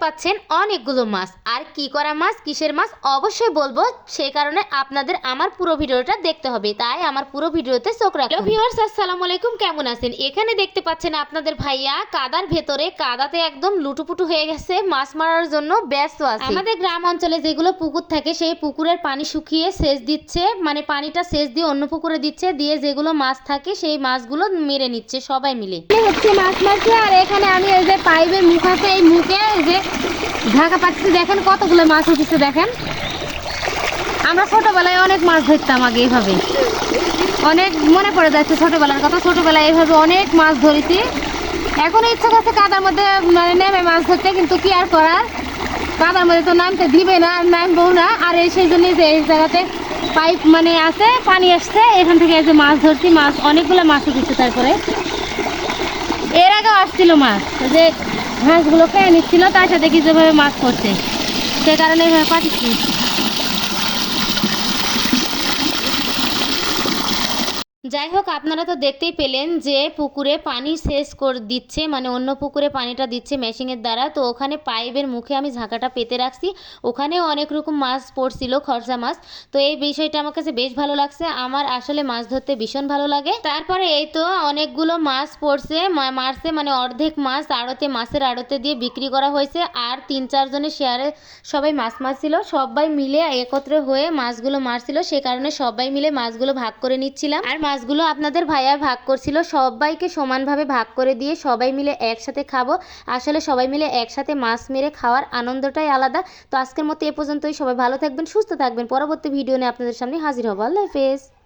পাচ্ছেন অনেকগুলো মাছ। আর কি করা মাছ, কিসের মাছ অবশ্যই বলবো, সেই কারণে আপনাদের আমার পুরো ভিডিওটা দেখতে হবে, তাই আমার পুরো ভিডিওতে চোখ রাখুন। হ্যালো ভিউয়ার্স, আসসালামু আলাইকুম, কেমন আছেন? এখানে দেখতে পাচ্ছেন আপনাদের ভাইয়া কাদার ভেতরে, কাদাতে একদম লুটুপুটু হয়ে গেছে, মাছ মারার জন্য ব্যস্ত আছে। আমাদের গ্রাম অঞ্চলে যেগুলো পুকুর থাকে সেই পুকুরের পানি শুকিয়ে সেচ দিচ্ছে, মানে পানিটা সেচ দিয়ে অন্য পুকুরে দিচ্ছে, দিয়ে যেগুলো মাছ থাকে সেই মাছগুলো মেরে নিচ্ছে সবাই মিলে। হচ্ছে মাছ মারছে। আর এখানে আমি এই যে পাইপের মুখ আছে, এই মুখে এই যে ঢাকা পাচ্ছি, দেখেন কতগুলো মাছ উঠেছে। দেখেন আমরা ছোটবেলায় অনেক মাছ ধরতাম আগে, এইভাবে অনেক মনে পড়ে যাচ্ছে ছোটবেলার কথা। ছোটবেলায় এইভাবে অনেক মাছ ধরেছি। এখন ইচ্ছা করছে কাদার মধ্যে মানে নেমে মাছ ধরতে, কিন্তু কি আর করার, কাদার মধ্যে তো নামতে দিবে না, নামবো না। আর সেই জন্যই যে এই জায়গাতে পাইপ মানে আছে, পানি আসছে, এখান থেকে এই যে মাছ ধরছি। মাছ অনেকগুলো মাছ উঠেছে। তারপরে এর আগেও আসছিল মাছ, যে হাঁসগুলো খেয়ে নিচ্ছিল, তার সাথে দেখি যেভাবে মাছ পড়ছে, সে কারণে এভাবে পাঠিয়েছি। যাই হোক, আপনারা তো দেখতেই পেলেন যে পুকুরে পানি সেচ করে দিচ্ছে, মানে অন্য পুকুরে পানিটা দিচ্ছে মেশিনের দ্বারা। তো ওখানে পাইপের মুখে আমি ঝাঁকাটা পেতে রাখছি, ওখানেও অনেক রকম মাছ পড়ছিল, খরচা মাছ। তো এই বিষয়টা আমার কাছে বেশ ভালো লাগছে, আমার আসলে মাছ ধরতে ভীষণ ভালো লাগে। তারপরে এই তো অনেকগুলো মাছ পড়ছে, মারছে, মানে অর্ধেক মাছ আড়তে, মাছের আড়তে দিয়ে বিক্রি করা হয়েছে। আর 3-4 জনের শেয়ারে সবাই মাছ মারছিল, সবাই মিলে একত্রে হয়ে মাছগুলো মারছিল, সে কারণে সবাই মিলে মাছগুলো ভাগ করে নিচ্ছিলাম। আর মাছগুলো আপনাদের ভাইয়া ভাগ করছিল, সবাইকে সমানভাবে ভাগ করে দিয়ে সবাই মিলে একসাথে খাবো। আসলে সবাই মিলে একসাথে মাছ মেরে খাওয়ার আনন্দটাই আলাদা। তো আজকের মতো এ পর্যন্তই। সবাই ভালো থাকবেন, সুস্থ থাকবেন। পরবর্তী ভিডিও নিয়ে আপনাদের সামনে হাজির হবো। আল্লাহ হাফেজ।